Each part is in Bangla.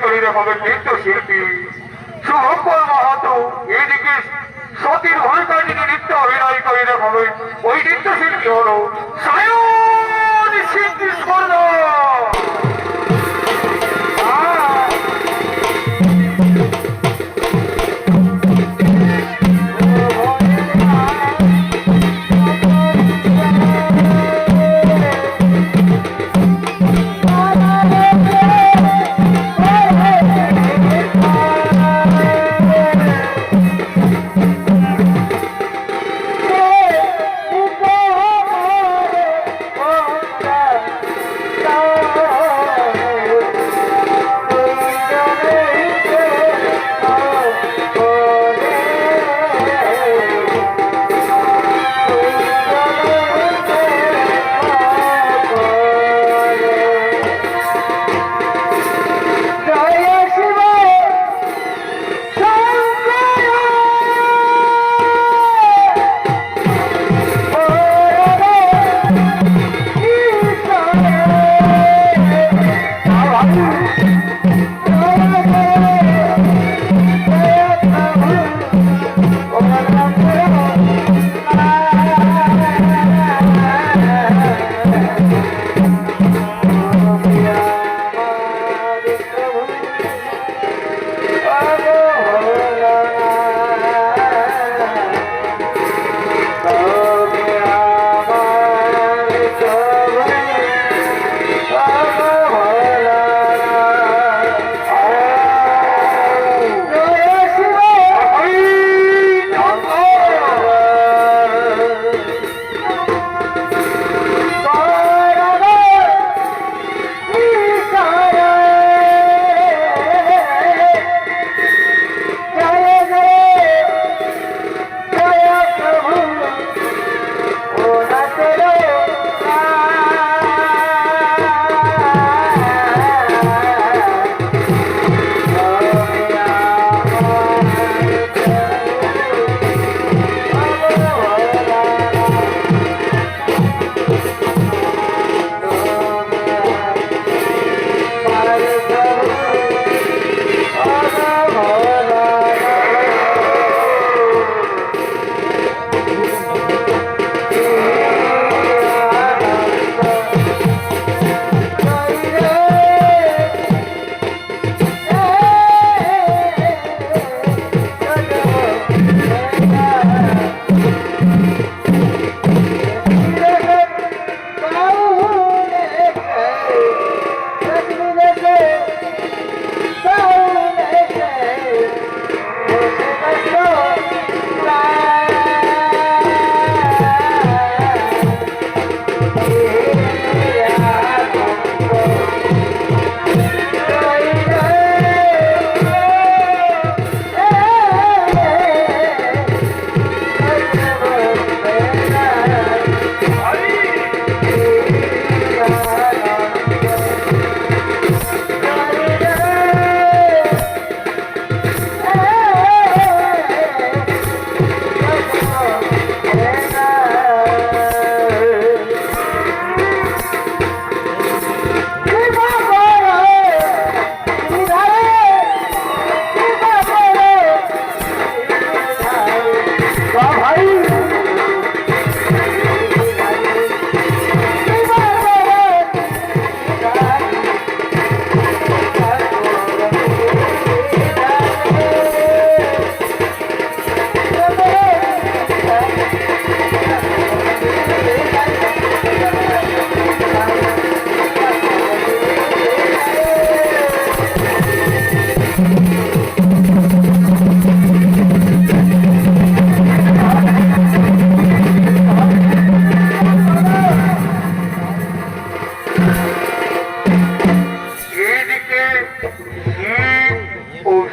তৈরি হবে নৃত্যশিল্পী শুভঙ্কর মাহাতো। এদিকে সতীর ভূমিকা যিনি নৃত্য অভিনয় করে দেখাবে ওই নৃত্যশিল্পী হলো সায়ন সিং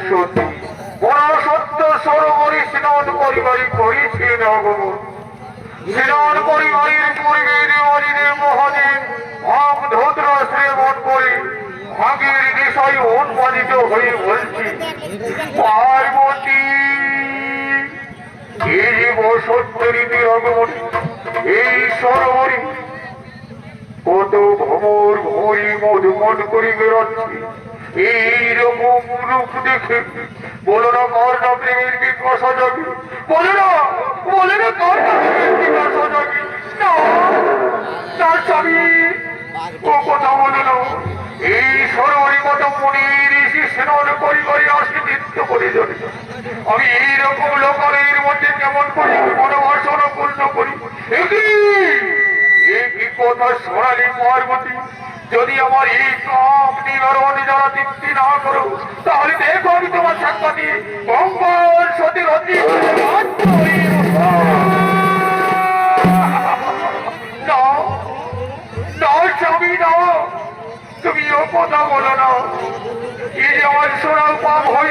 সর্দার। সেনার পরিবারের পূর্বের অরিদের মহাদেব ভাব ধোত্র শ্রেমন করে ভাগের বিষয় উন্মাদিত হয়ে বলছি, পার্বতী এই সত্যরীতি আগমনী এই সরোবরে কত ভ্রমর ভরি মধুমন করে বেরোচ্ছে। এইরকম রূপ দেখে বলো না কার না প্রেমের বিকাশ জাগে, বলে না কার না প্রেমের বিকাশ জাগে। না, তার স্বামী ও কথা বলে না। এই সরোবরে কত মনির এসে স্নান করি আসে নৃত্য করে চলে। আমি এইরকম লোকের মধ্যে কেমন করি মনোবাসনা পূর্ণ করি। একই কথা শোনালি পার্বতী, যদি আমার এই কাম নিবারণ যারা তৃপ্তি না করো, তাহলে দেখো আমি তোমার সাক্ষাৎ মঙ্গল সতী রতি স্বামী না, তুমি ও কথা বলো না। এই যে আমার সোনার পাপ হই,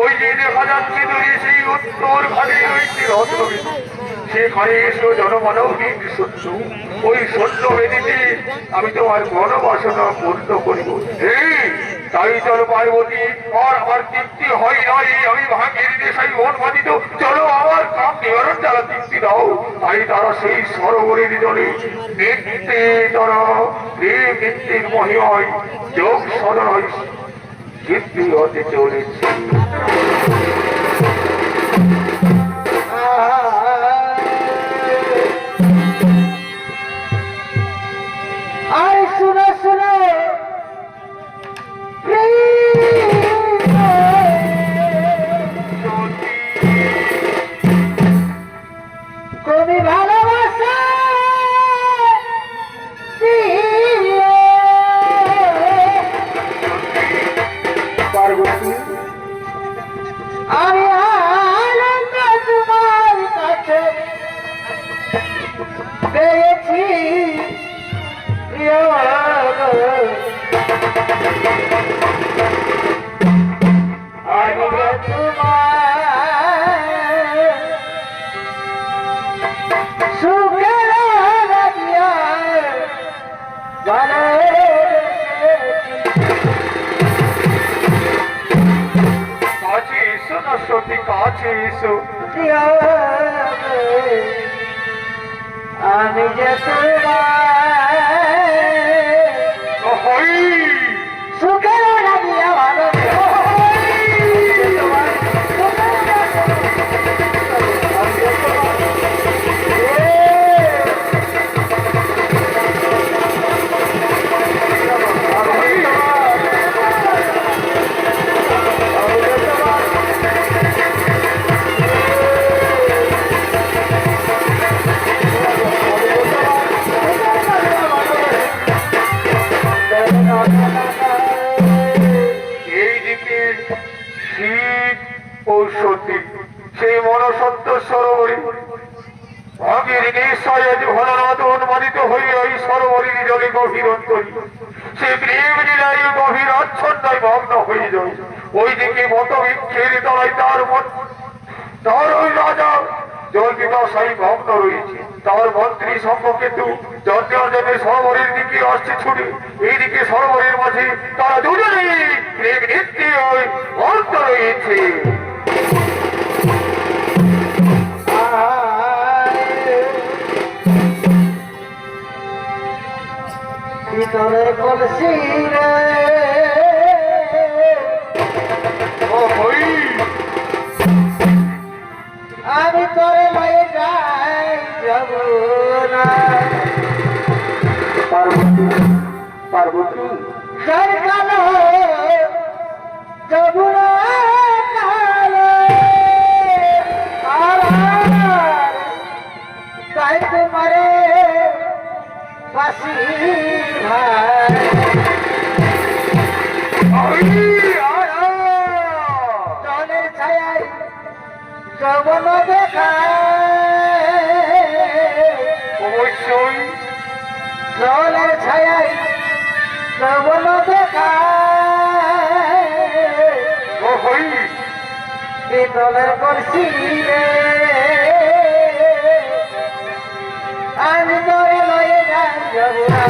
ওই যে দেখা যাচ্ছে দূরে সেই উত্তর ঘাটে রয়েছে রত্নবেদী, সেখানে এসো জনমানব সত্য, ওই সত্য বেদিতে আমি তোমার মনোবাসনা পূর্ণ করিব। তাই চলো পার্বতী, আর আমার তৃপ্তি হয় নাই, আমি ভাগ্যের দেশাই উন্মাদিত, চলো আমার কাম নিবারণ যারা তৃপ্তি দাও। তাই তারা সেই সরোবরের জলে নৃত্যে তারা প্রেম নৃত্যের মহিমায় যোগ সদয় সিদ্ধি হতে চলেছে। আরে শুনো শুনো, তুমি ভালোবাসা পার্বতী, আমি আনন্দ তোমার কাছে পেয়েছি। আমি তোমার সুখের লাগিয়া কাছে এসো না সতী, কাছে এসো। আমি যে তোমার সুখের লাগিয়া ভালো এইদিকে শিব ও সতী সেই মনসত্ব সরোবরে আগের নিশ্চয় আজ ভোলানাথ উন্মাদিত হইয়া এই সরোবরের জলে গভীর অন্তরী সে প্রেম লীলায় গভীর আচ্ছন্নায় মগ্ন হয়ে যায়। ওইদিকে বটবৃক্ষের তলায় তার ওই রাজা জলপিপাসায় মগ্ন রয়েছে, তার মন্ত্রী সম্পর্কেতু জন্মে সরোবরের দিকে আসছে ছুটে। এইদিকে সরোবরের মাঝে তারা দুজনেই প্রেম নৃত্যে মগ্ন রয়েছে। ভিতরে কলসি রে আমি তোরে লয়ে যাই যাব না। পার্বতী পার্বতী যার কালো যাব না কালো আর তাই তোমারে বাসি ভাই জলের ছায়ায় যৌবন দেখায়, অবশ্যই জলের ছায়ায় যৌবন দেখায়, পিতলের কলসি রে আমি তোরে লয়ে যাই যাব না।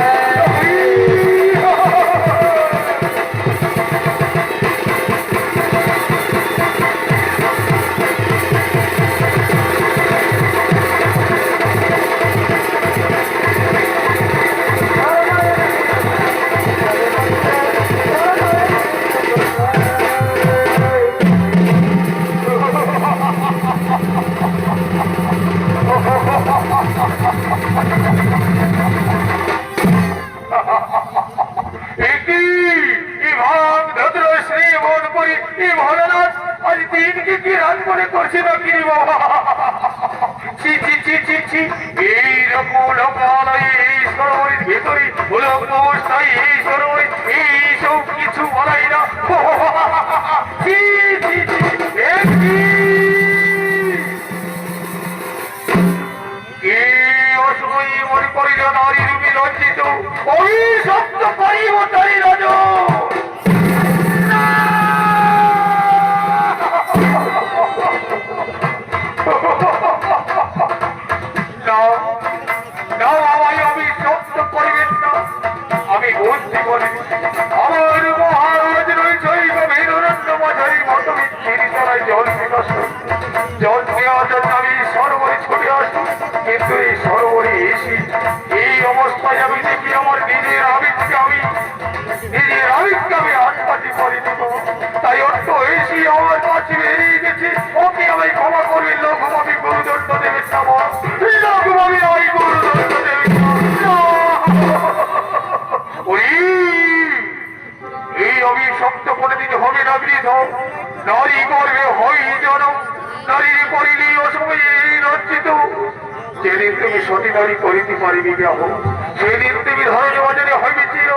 এই ভোলানাথ আজ দিনকে কি রাত মনে করছে না কি রে বাবা? ছি ছি ছি ছি ছি, এইরকম লোকালয়ে এই সরোবরের ভেতরে উলঙ্গ অবস্থায় এই সরোবরে এইসব কিছু বলাই না। ছি ছি ছি, এ কি? কে অসময়ে মনে করিল নারী রূপে লজ্জিত অভিশপ্ত করিব তারি রাজ। আমায় অভিশপ্ত করিবেন না, আমি বুঝতে পারি আমার মহারাজ রয়েছে মেরুরণ্য মাঝারি মতো তলায় জল বিকাশ জল দেওয়ার জন্য আমি সরোবরে ছুটে আসি, কিন্তু এই সরোবরে এসি এই অবস্থায় আমি দেখি আমার নিজের আবেগকে আমি আটকাতে পারি দেব। তাই অর্থ এসি আমার কাছে বেরিয়ে গেছে, ওকে আমায় ক্ষমা করবেন, লোকভাবে গুরুদণ্ড দেবেন না, লোকভাবে আমি গুরুদণ্ড দেবেন না। এই অভিশপ্ত কোনদিন হবে না বৃদ্ধ, নারী করবে হই যেন নারী করিলি অসময়ে এই লজ্জিত। যেদিন তুমি সতী নারী করিতে পারিবি বিবাহ, সেদিন তুমি ধরনে বাজারে হইবে চির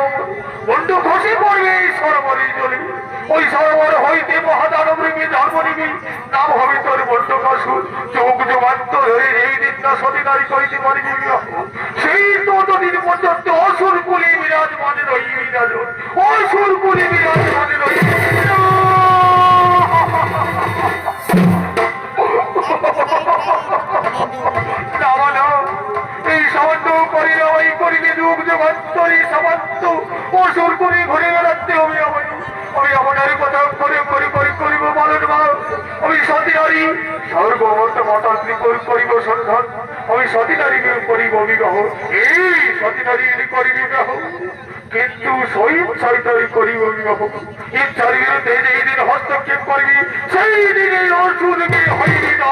বন্ধু খসে পড়বে এই সরোবরে জলে। ওই সরোবর হইতে মহাদানব রূপে জন্ম নিবি, নাম হবে তোর বন্ধুকাসুর। যুগ যুগান্তর ধরে এই দিন না সতী নারী করিতে পারিবি বিবাহ, সেই ততদিন পর্যন্ত অসুর কুলে বিরাজমান রহিবি রাজন, অসুর কুলে বিরাজমান রহিবি। এই সামান্য করিলে ওই করিলে যুগ যুগান্তরে সামান্য অসুর করে ঘুরে বেড়াতে হবে আমায়। আমি আমার কথা করে করে করে করিব পালন ভাব। আমি সতী নারী সর্বমত মতান্ত্রী করিব সন্ধান, আমি সতী নারীকে করিব বিবাহ। এই সতী নারী করিব বিবাহ, কিন্তু স্বইচ্ছায় তাই করিব বিবাহ। ইচ্ছার বিরুদ্ধে যেই দিন হস্তক্ষেপ করবি সেই দিনে অসুরকে হইবি না।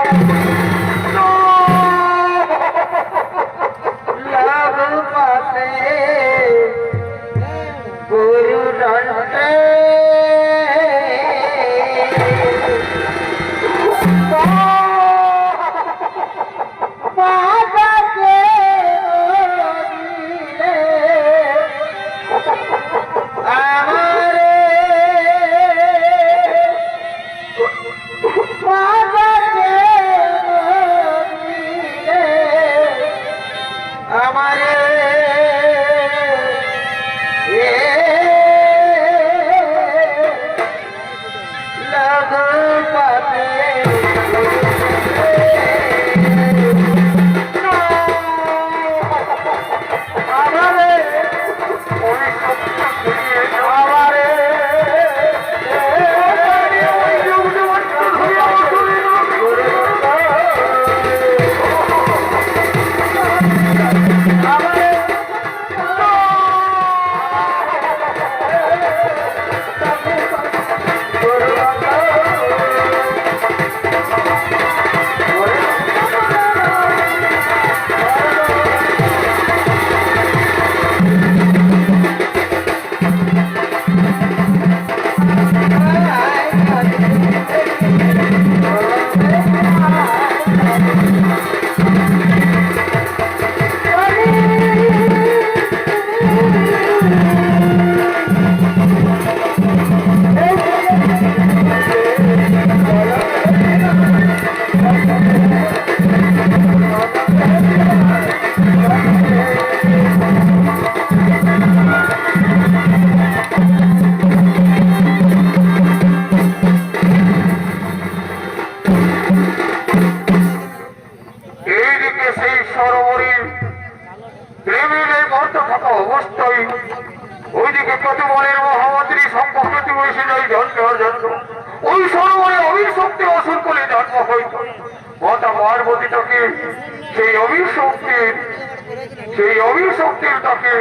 সেই অভিশক্তির তাকে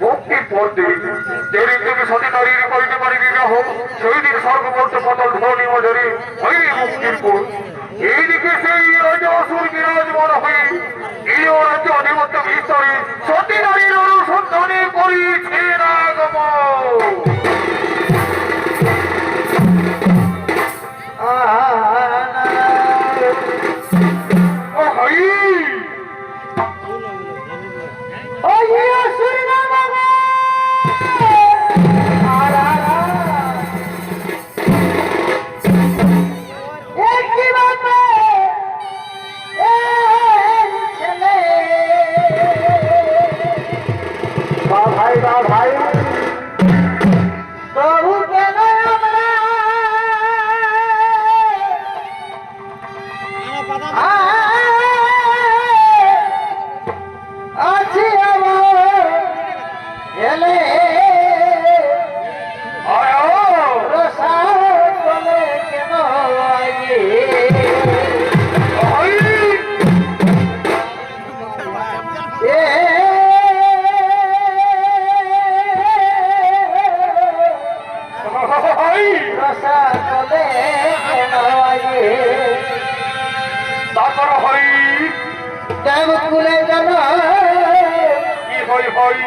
মুক্তির পথ দেবে। যেদিন তুমি সতী নারী করিতে পারিবি না হোক, সেই দিন স্বর্গবর্ত পতন ধরণী মজরে হইবে মুক্তির পথ। এইদিকে সেই রাজা অসুর বিরাজমান হয়ে এই রাজ্য আধিপত্য বিস্তারে সতী নারীর অনুসন্ধানে করিছে রাগমন। হয় রসা কলে নয় তারপর হয় দেব কুলে জানো কি হয়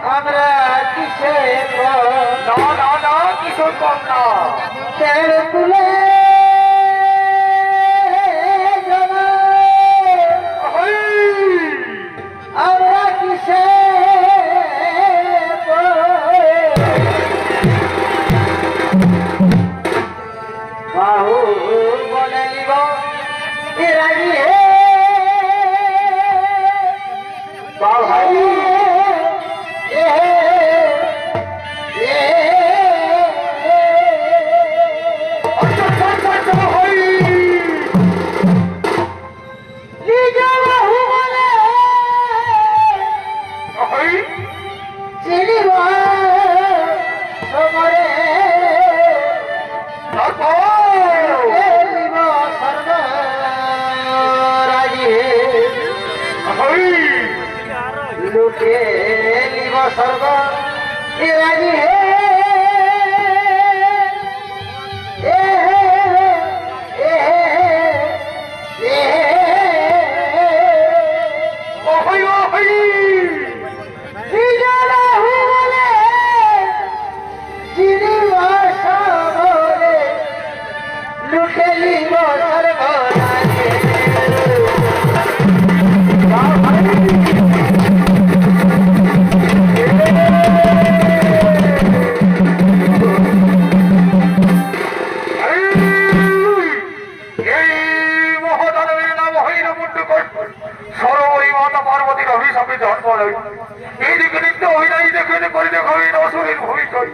আমরা কিসে না না না কিশোর কম না দেব কুলে জানো হয় আমরা কিসে বাহু বলে নিব রাজি হে ভাই লুটে নিব সর্ব রাজি হে লুটে নিব সর্ব সরোবরী মাতা পার্বতীর অভিশাপে জন্ম নেয় এইদিকে নিত্য অভিনয় দেখে করে দেখাবে অসুরের ভূমিকায়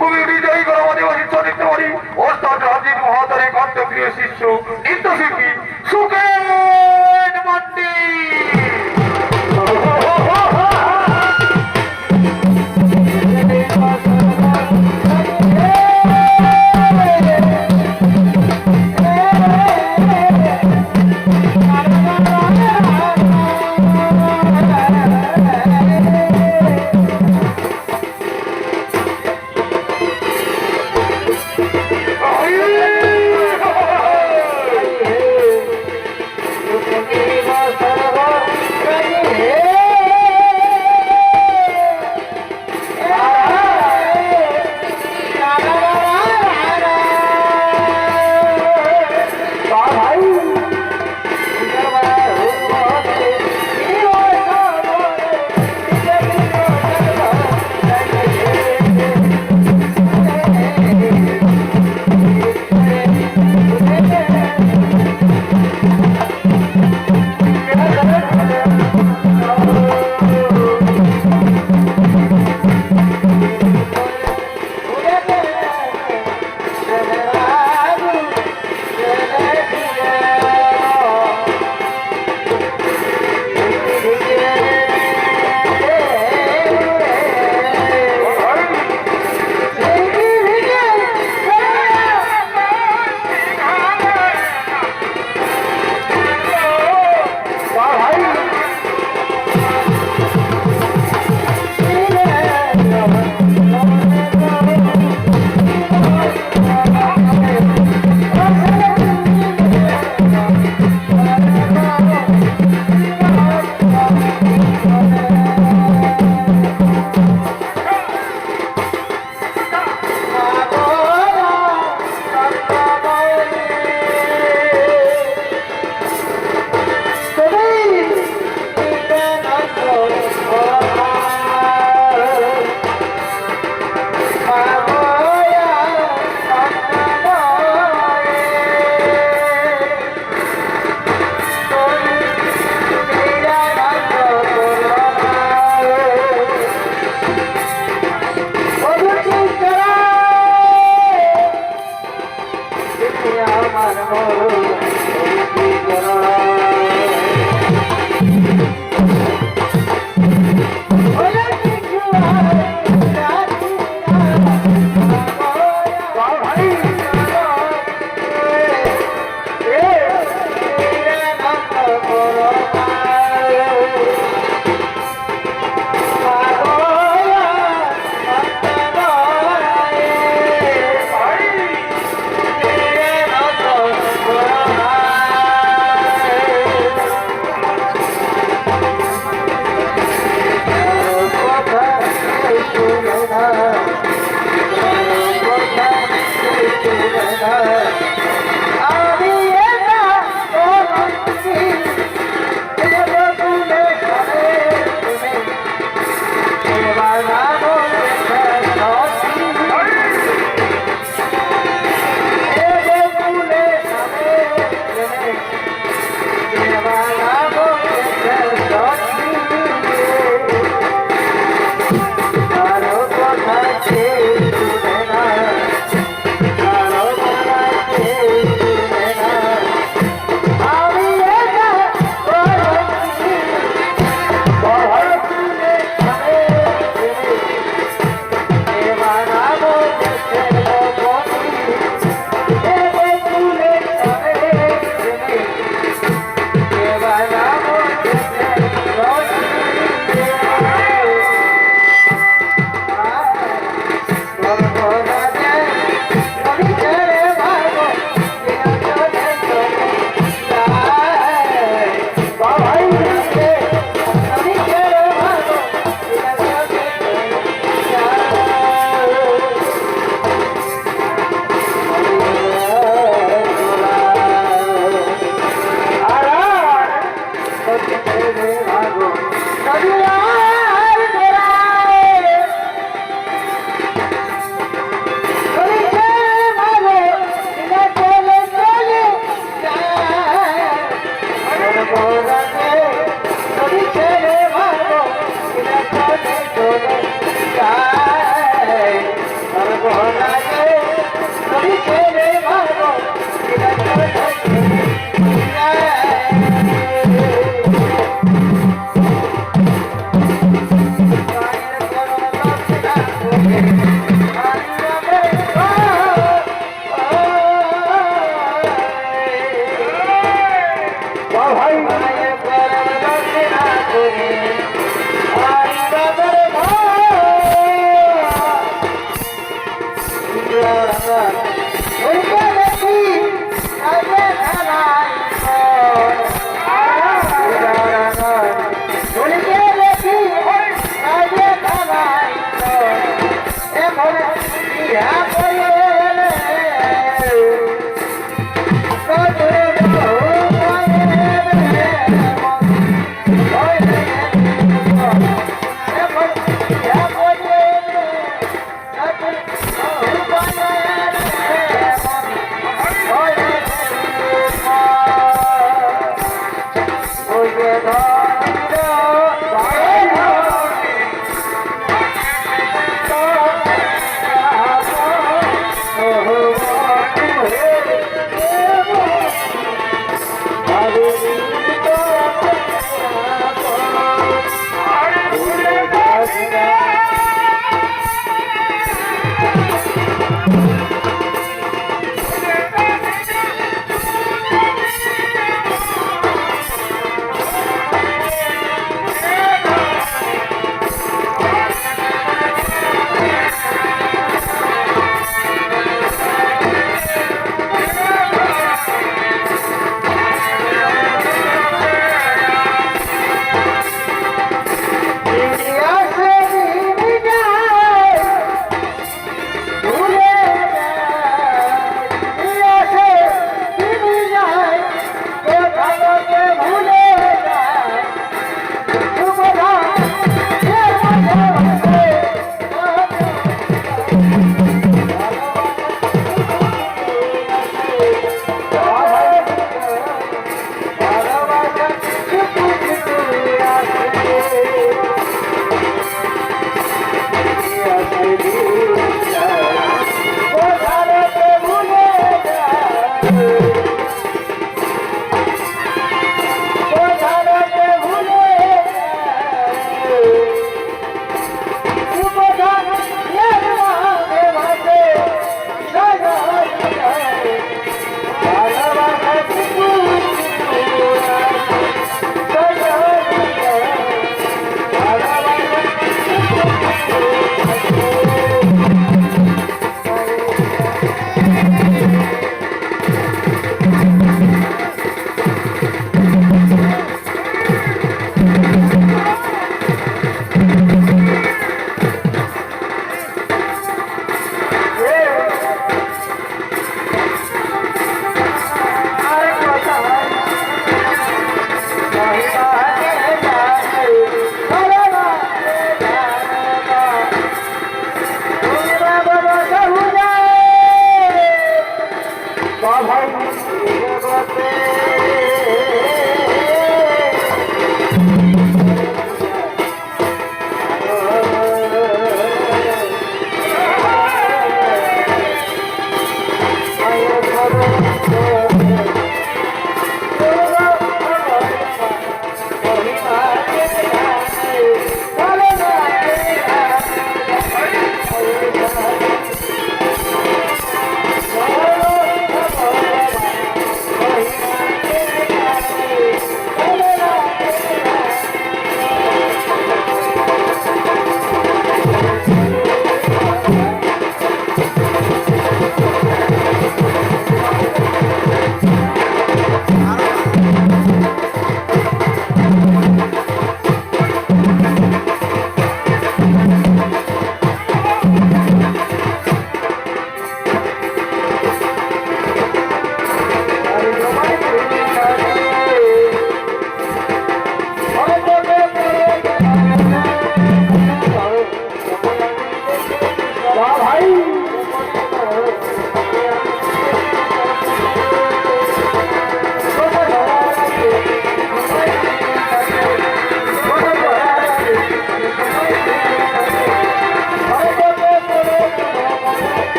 কবি হৃদয় করা আদিবাসী চরিত্র পারি ওস্তাদ রাজীব মহাতারের কর্তব্যের শিষ্য নৃত্যশিল্পী সুকেন মান্ডি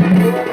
Thank you.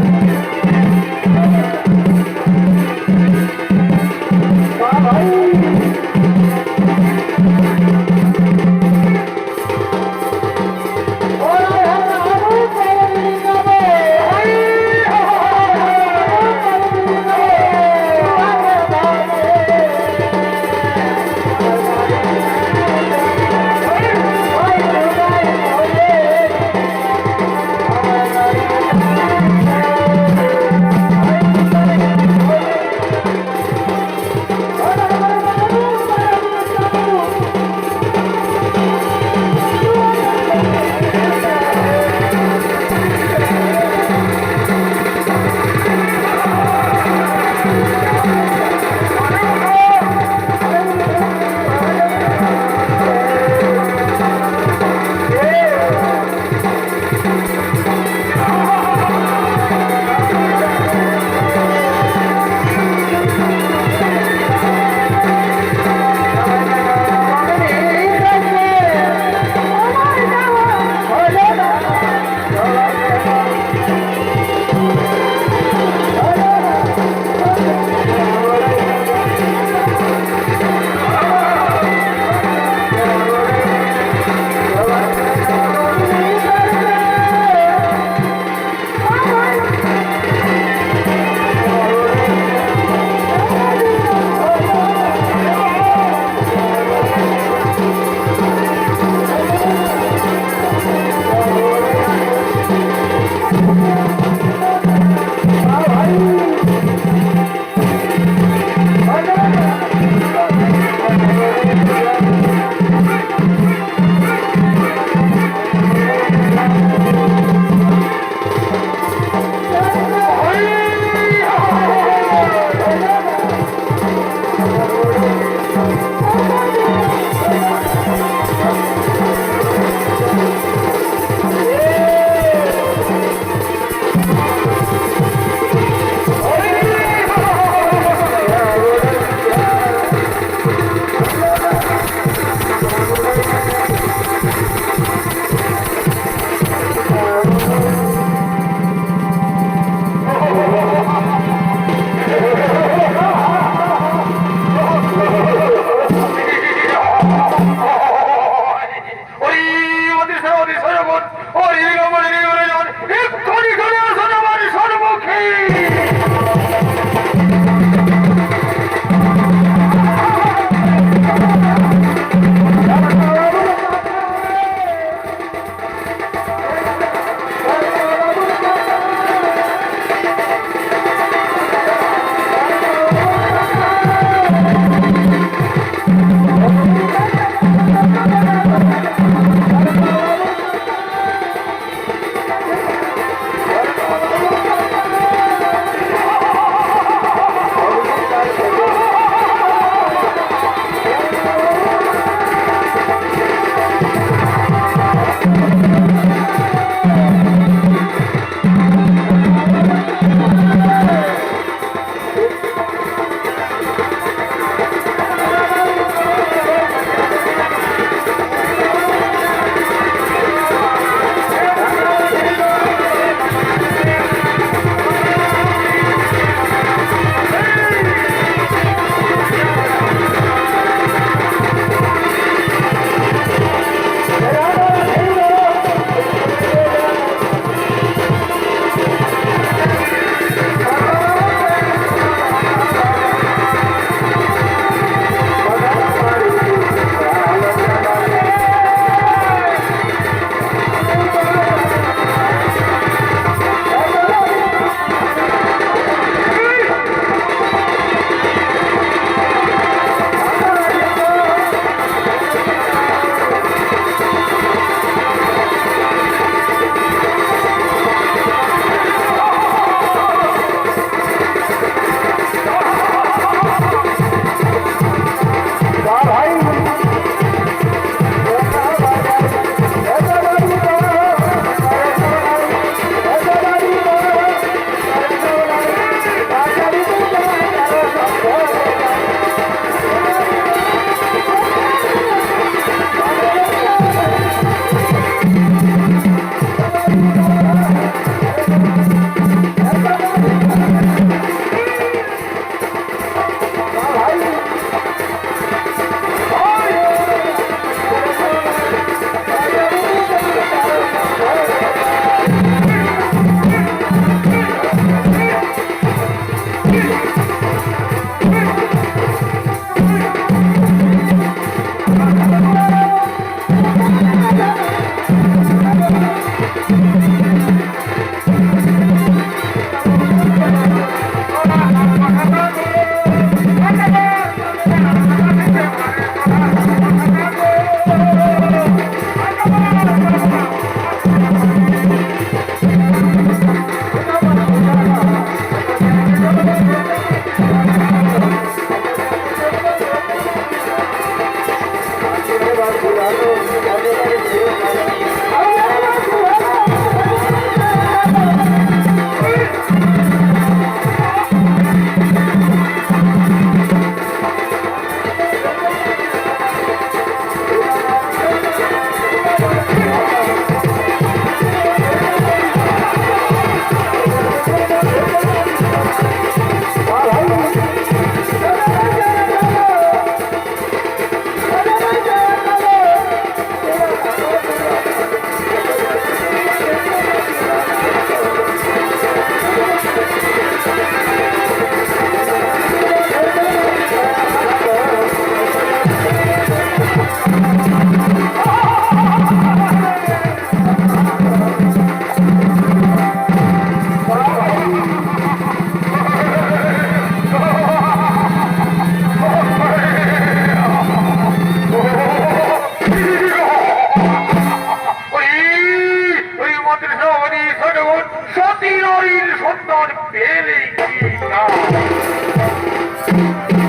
সন্তান পেলে কি না?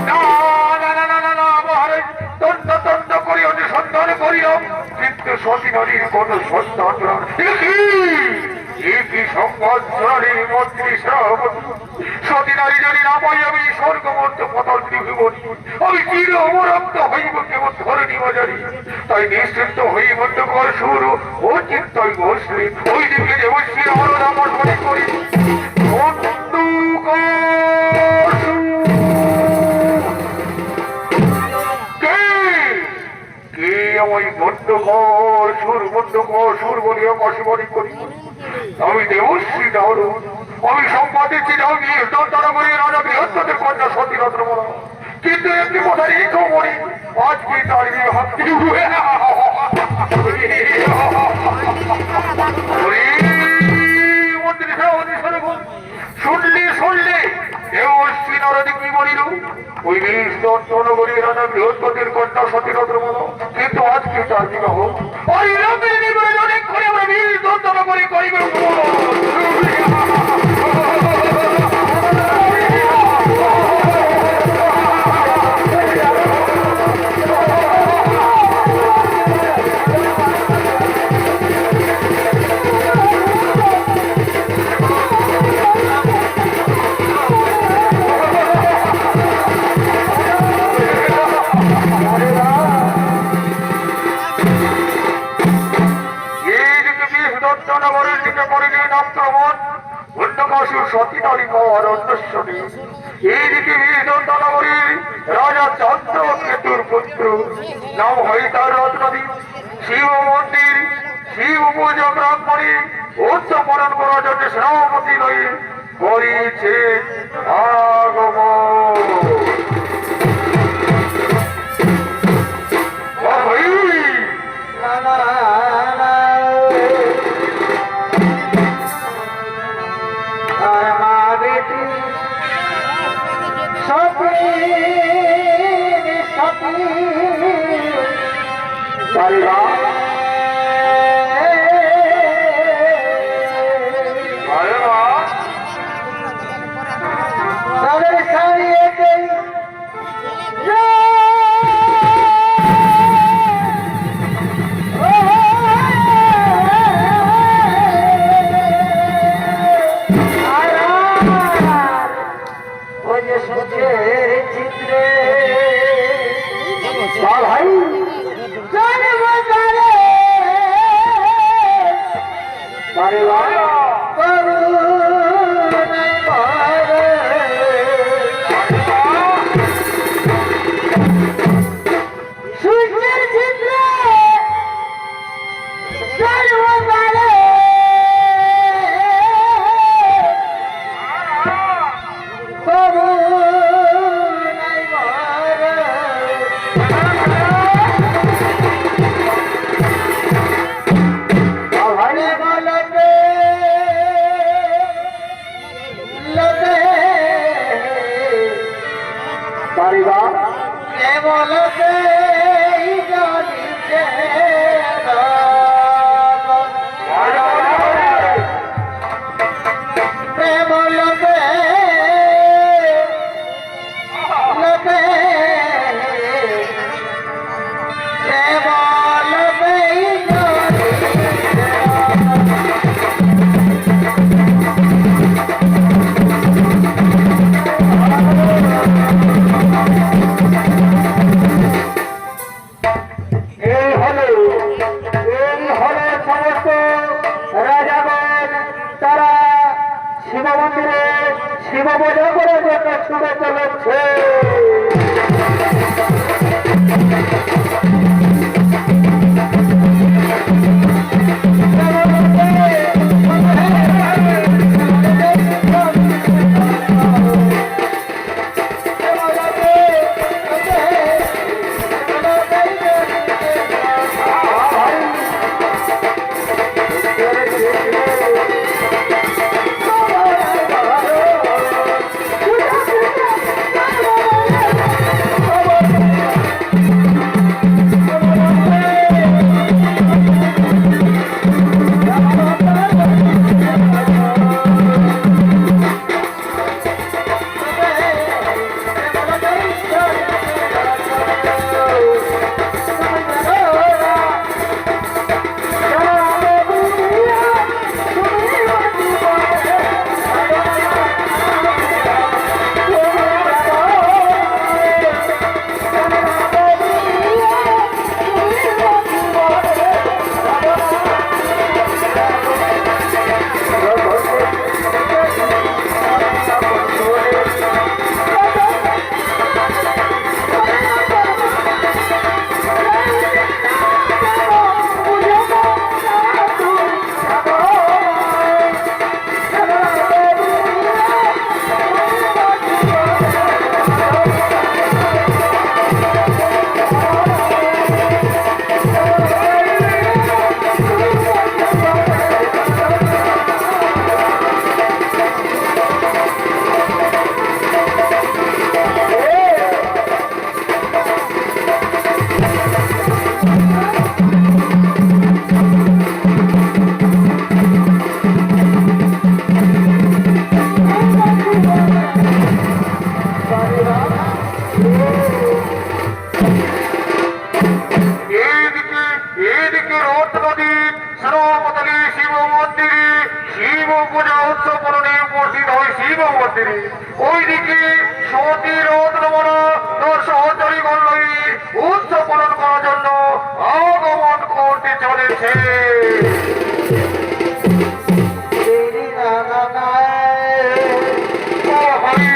না না না না না না মহারাজ, তন্ন তন্ন করি অনুসন্ধান করিলাম, কিন্তু সতী নারীর কোন সন্তান না। কি সংবাদ শোনালেন মন্ত্রী শ্রাবণী? সতী নারী যদি না পাই আমি স্বর্গমন্ত পতন্তি হইব, আমি চির অমরক্ত হইব কেবল ধরণী বাজারি। তাই নিশ্চিন্ত হই মধ্যকর সুর ও চিন্তায় বসলে ওই দিকে যে বসি আমার নামন মনে করি সুর বলিয়া কষবনি করি। আমি দেবশ্রী দাহর, আমি সম্পাদে চিরাও গিয়ে তারা করে রাজা বৃহস্পতির কন্যা সতী রত্নমলা। কিন্তু একটি কথা রেখেও বলি, আজকে তার শুনলে শুনলে দেবশ্রী নারদে কি বলিল? ওই নগরী রাজা বৃহস্পতির কন্যা সতী রত্নমলা, কিন্তু আজকে তার বিবাহ ওই রামের নিবেদন অনেক করে আমরা বীর দন্তন করে করিবে। সতী নারী অরণ্যশ্বরী, এইদিকে বীরদন্তনগরীর রাজা চন্দ্র কেতুর পুত্র, নাম হয় তার রত্নদীপ। শিব মন্দির শিব পূজা ব্রাহ্মণী উচ্চপরণ করার জন্য সেনাপতি লয়ে করিছে আগমন। শিব পূজা করে যেতে ছুটে চলেছে। শিব মন্দিরে ওইদিকে সতী রত্নমনা তোর সহচরী গল্লবী উৎসব পালন করার জন্য আগমন করতে চলেছে। দেরি না না না ও হরি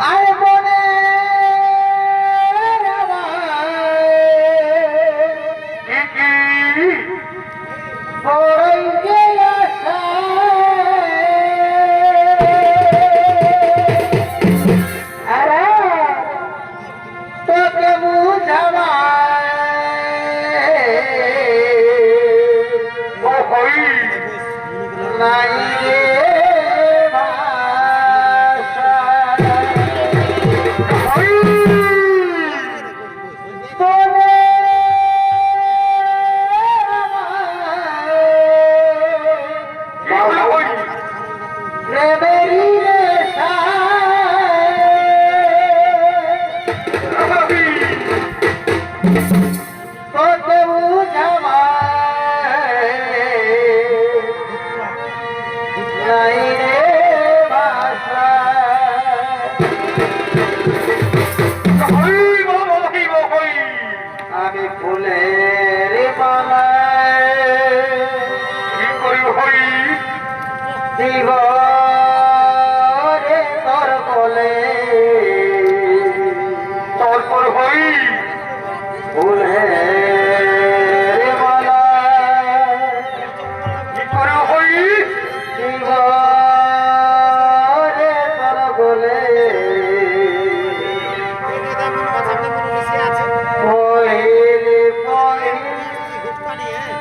আয় বনে কি কি বড়ই যে আশা আরে তোকে বুঝাবায় ও হরি নাই রে ভাষা হরি বনে কি বলে হরি প্রেমেরই নেশায় হরি তোকে বুঝাবায় নাই রে ভাষা হরি বাবা হরি হরি আমি ফুলের মালায় কি করি হরি দিব রে তোর বলে তারপর হরি ফুলের মালায় কি করে হরি দিব রে তোর বলে পহিলি পহিলি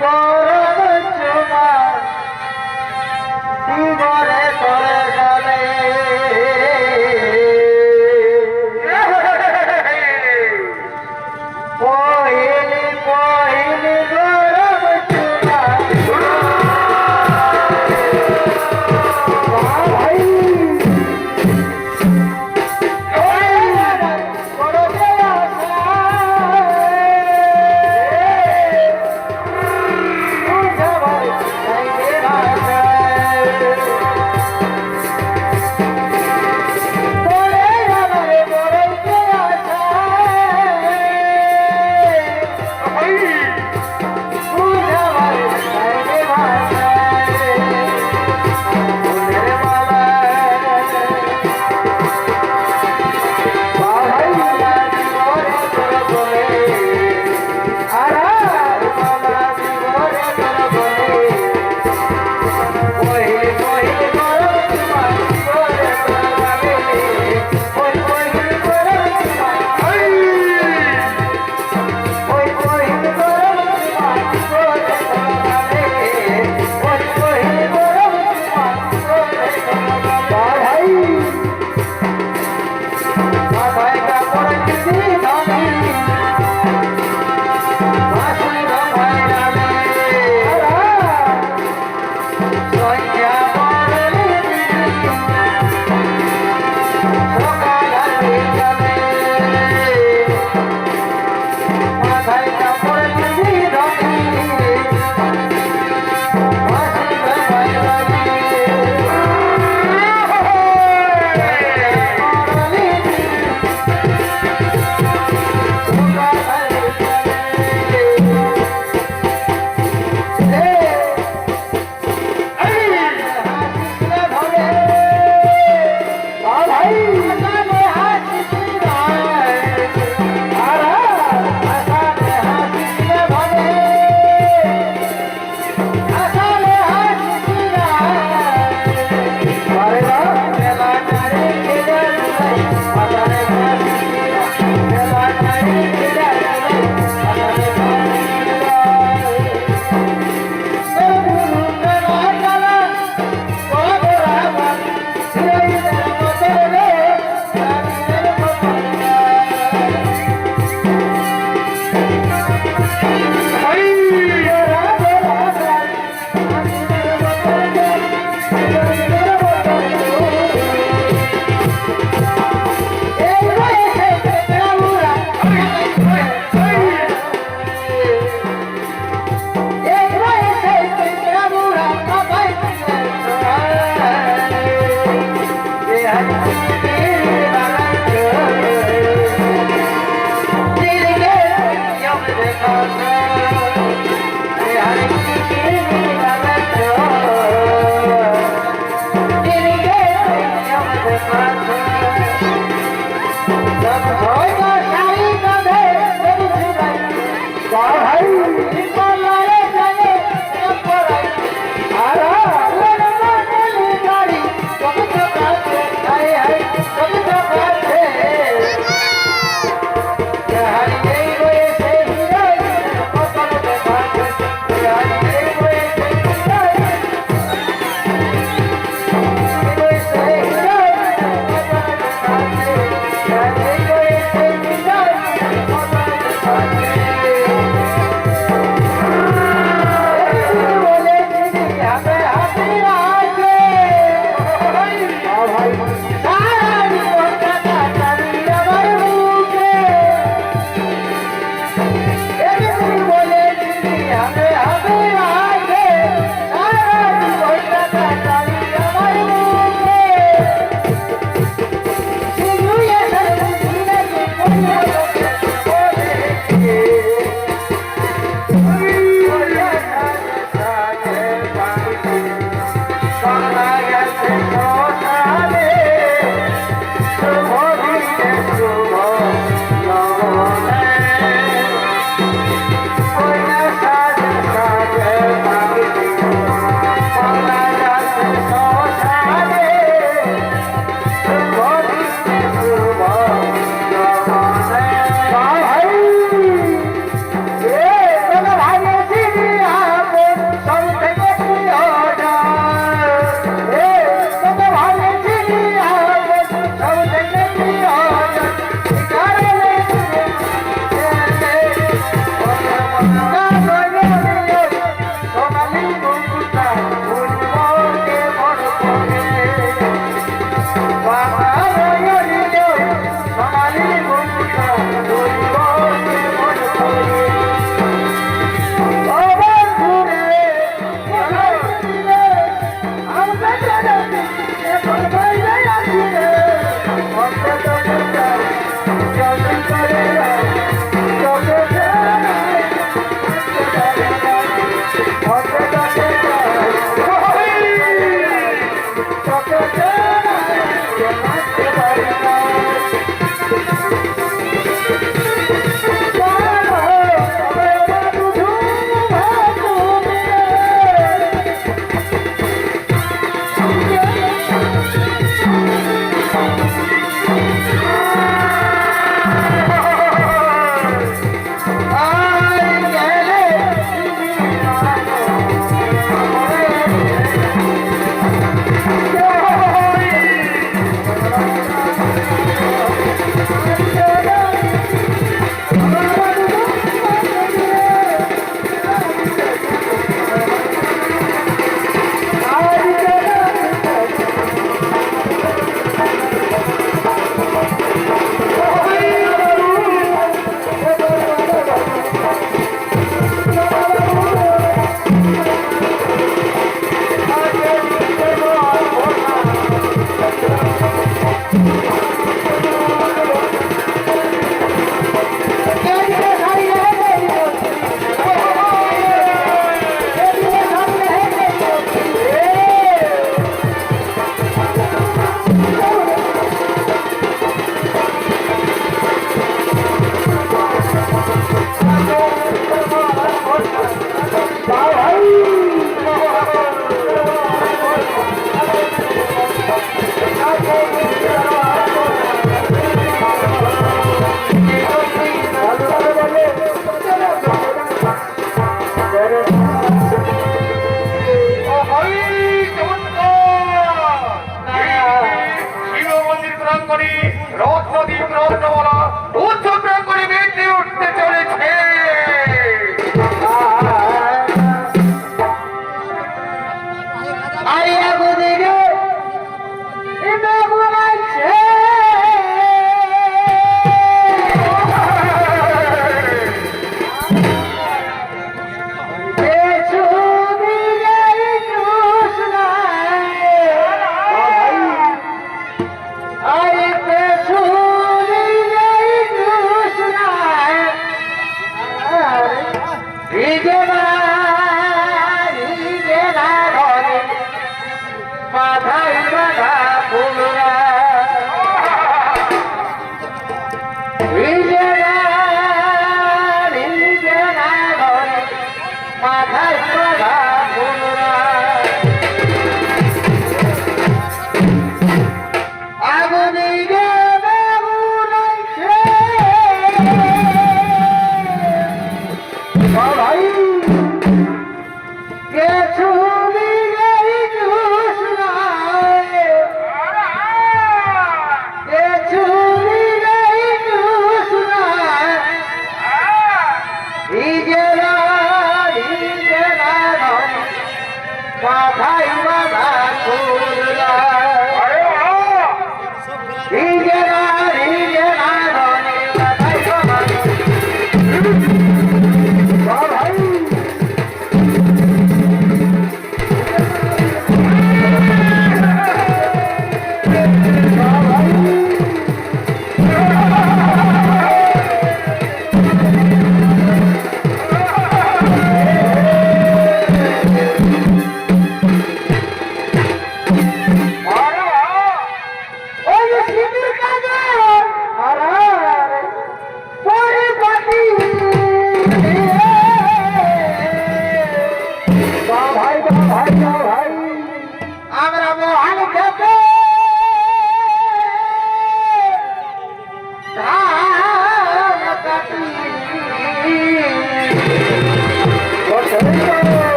করব চুমা দিব রে Get to me,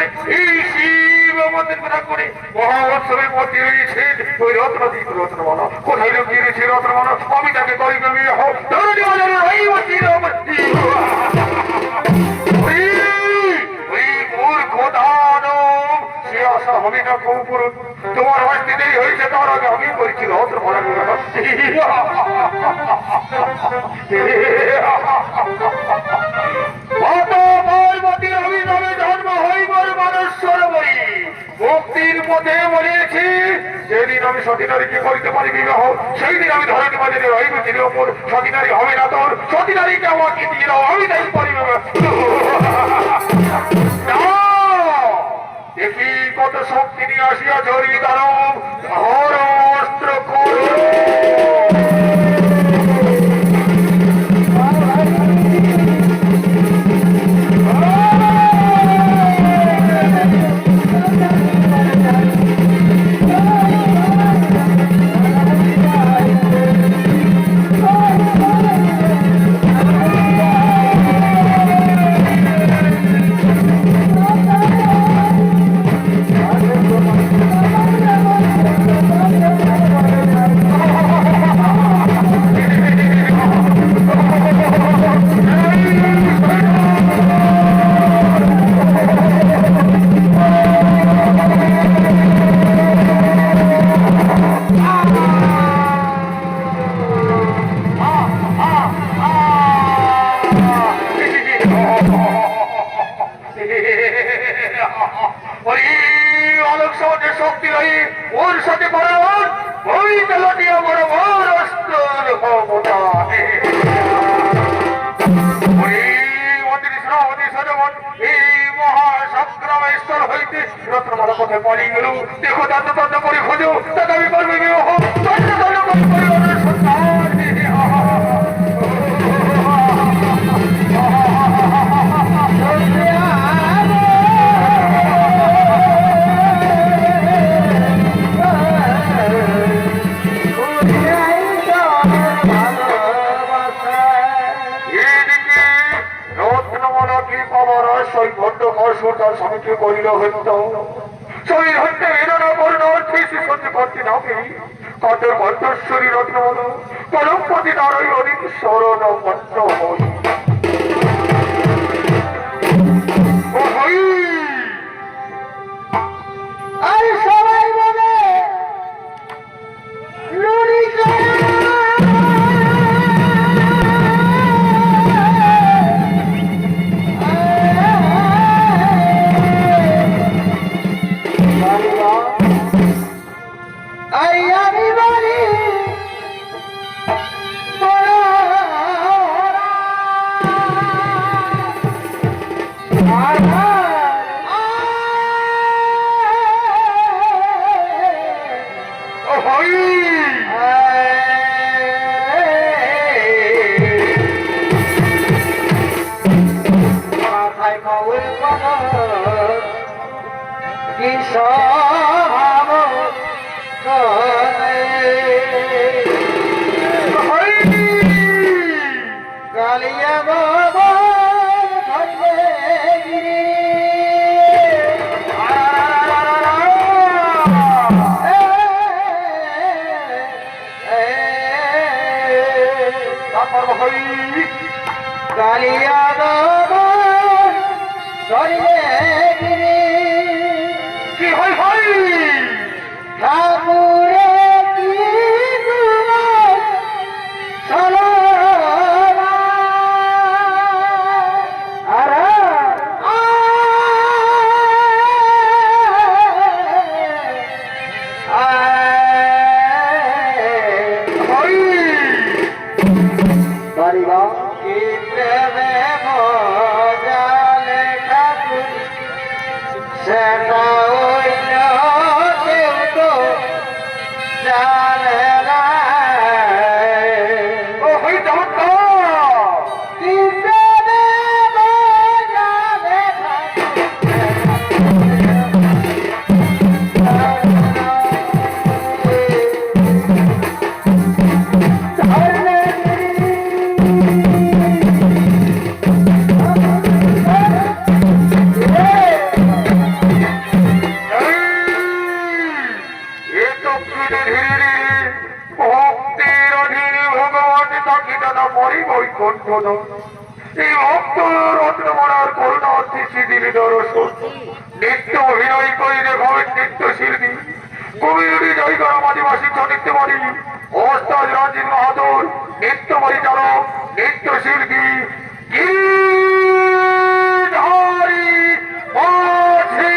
করে এই শিব আমাদের কথা করে মহা উৎসবের মধ্যে রয়েছে ওই রত্নদীপ রত্নমালা। কোথায় লুকিয়ে রয়েছে রত্নমালা? আমি তাকে করিবে বিবাহ। ধরণী বাজারে রহিবতী রমতী। ওই মূর্খ দানব সে আশা হবে না কৌপুরুষ। তোমার হস্তে দেরি হয়েছে, তার আগে আমি করেছি রত্নমালা বিবাহ। পার্বতীর অভিনবে জন্ম হইবার মানুষের বই মুক্তির পথে বলেছি, যেদিন আমি সতীনারীকে করিতে পারি বিবাহ, সেই দিন আমি ধরতে পারি রহিবতীর ওপর সতীনারী হবে না তোর। সতীনারীকে আমাকে দিয়ে দাও, আমি তাই পারি বিবাহ। দেখি কত শক্তি নিয়ে আসিয়া ঝরি দানব, হর অস্ত্র করো। শক্তি রহি ওর সাথে বরাবর ওই তেলটিয়া বরাবর অস্ত্র ক্ষমতা। এই মহাসংগ্রাম স্থল হইতে রত্নমালা কোথায় পালিয়ে গেল? দেখো, তন্ন করে খোঁজো, তাকে আমি করবে বিবাহ। তন্ন করে তার স্বামীকে করিল হত্যা। স্বামীর হত্যা এনারা বর্ণ অর্থে সহ্য করতে না পেরে কাঠের কণ্ঠস্বরী রত্নমাল পরমপতি নারাই অনেক স্মরণ মন্ত্র হই। আর সবাই বলে লুড়ি কালিয়া বাবা কালিয়া বাবা কি হয় ভাই? ঠাকুরে কি তোমার সলনা আরা বাড়িবা কি প্রেমে মজালে ঠাকুর পাখিটা না মরি বৈকুণ্ঠ না। এই ভক্ত রত্নমালার করুণার্থী শিথিল দর্শন নৃত্য অভিনয় করে দেখাবেন নৃত্যশিল্পী কবিরুটি জয়গড় আদিবাসী নৃত্যবাড়ি ওস্তাদ রঞ্জিত বাহাদুর, নৃত্য পরিচালক নৃত্যশিল্পী গিরিধারী মাঝি।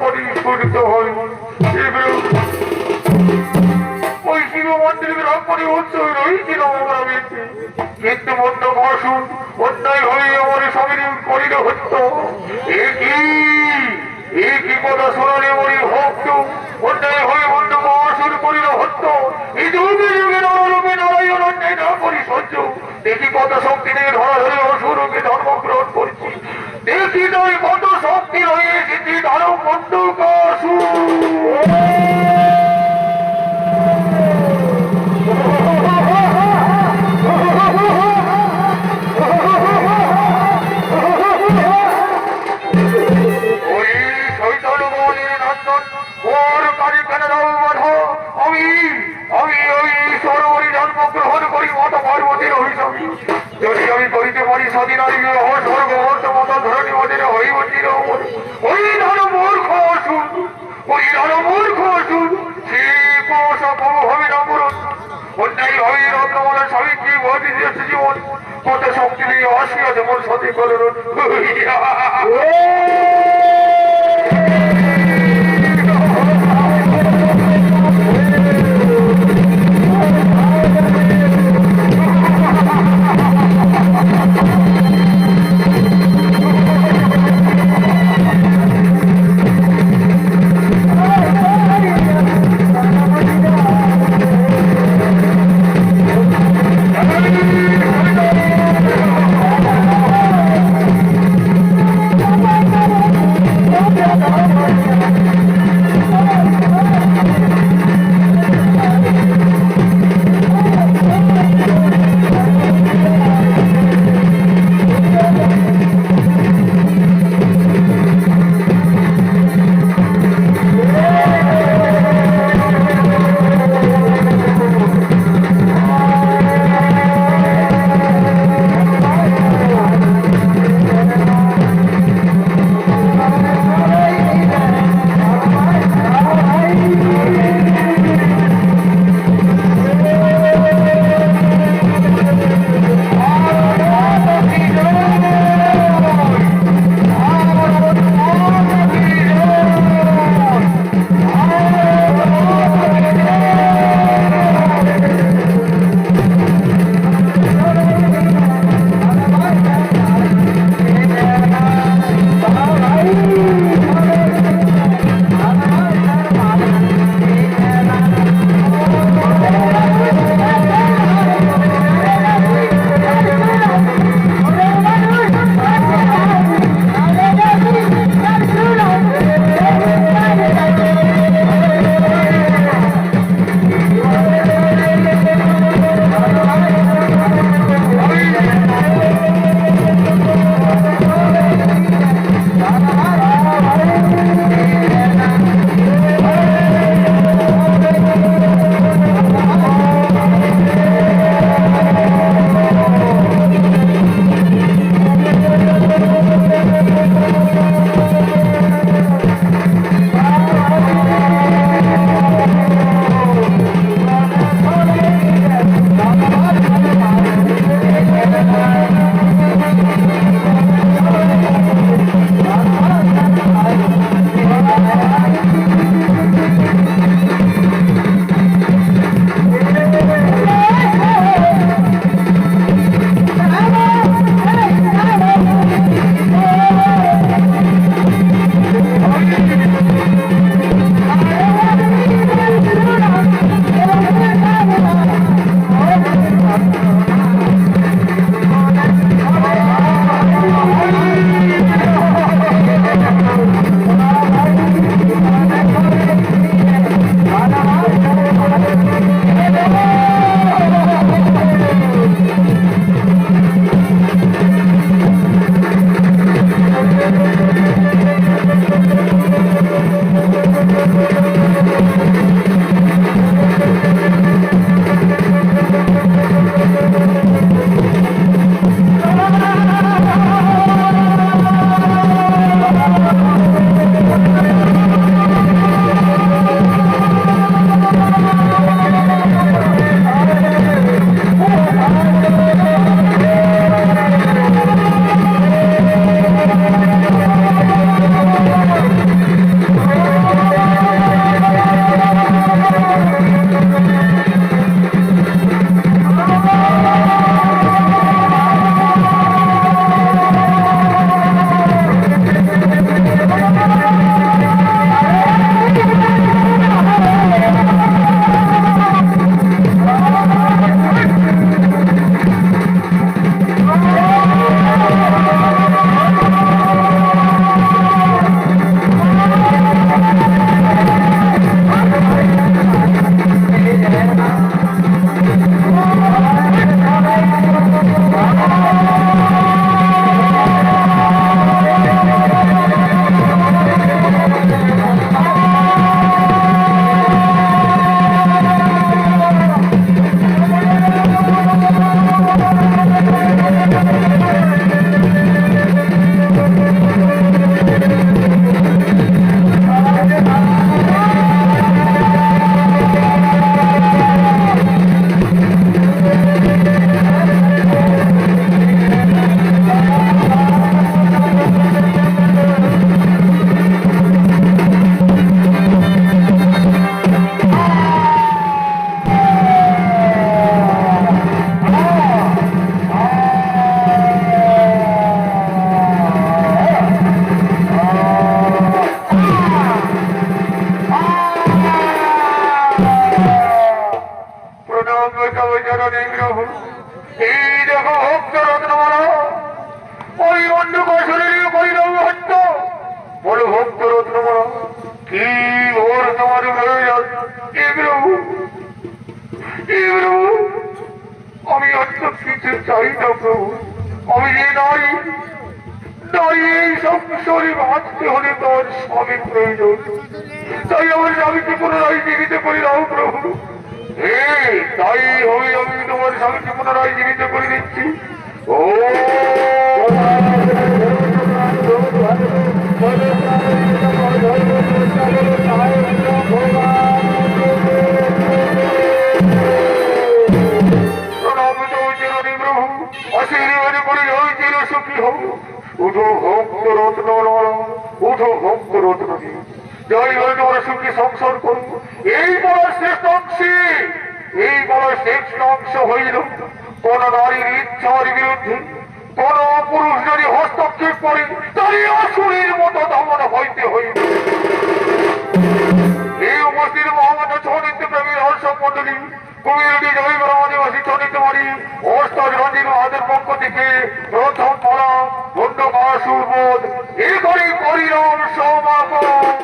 পরিস্ফুটিত হয়। ওই শিব মন্দির গ্রাম করে উৎসব রয়েছিল আমরা বেঁচে, কিন্তু মন্দ অসুর অন্যায় হয়ে আমার স্বামীর করিল হত্য। একই কথা শোনালে মরি ভক্ত, অন্যায় হয়ে মন্দ অসুর করিল হত্য। এই যুগে যুগে নররূপে নারায়ণ অন্যায় না করি সহ্য। দেখি কত শক্তি নিয়ে ধরা ধরে অসুরকে ধর্মগ্রহণ করছি, দেখি নয় কত শক্তি হয়ে এসেছি ধর্ম মন্দ জন্মগ্রহণ করি মাতা পার্বতীর অভিশাপী। যদি আমি করিতে পারি স্বাধীনারী স্বর্গ মাতা ধরণী মধ্যে হইব চির ওই ধর মূর্খ অসুর, ওই ধর মূর্খ অসুর সে হবে না মরণ। অন্যায় ভাবে রত্নমালা স্বামীকে ভর্তি দিয়েছে জীবন, কত শক্তি নিয়ে আসিয়া যেমন সতী করল। সংসারে বাঁচতে হলে তোর স্বামী প্রয়োজন। তাই আমার স্বামীকে পুনরায় জীবিত করে দাও প্রভু। তাই হবে আমি তোমার স্বামীকে পুনরায় জীবিত করে দিচ্ছি। ও উঠো ভক্ত রত্ন উঠো ভক্ত রত্ন জয় হয়ে তোমার সুখী সংসার করবো। এই বড় শ্রেষ্ঠ অংশে এই বড় শ্রেষ্ঠ অংশ হইল কোন নারীর ইচ্ছার বিরুদ্ধে কোন পুরুষ যদি হস্তক্ষেপ করে তারই অসুরের মতো দমন হইতে হইবে। এই উপস্থিত মহামান্য ছনিত্য প্রেমীর দর্শক মন্ডলী কুমিরটি জয় আদিবাসী চনিত মারি অস্তাদ রঞ্জিত মহাদের পক্ষ থেকে প্রথম পালা ধন্যবাদ সুবোধ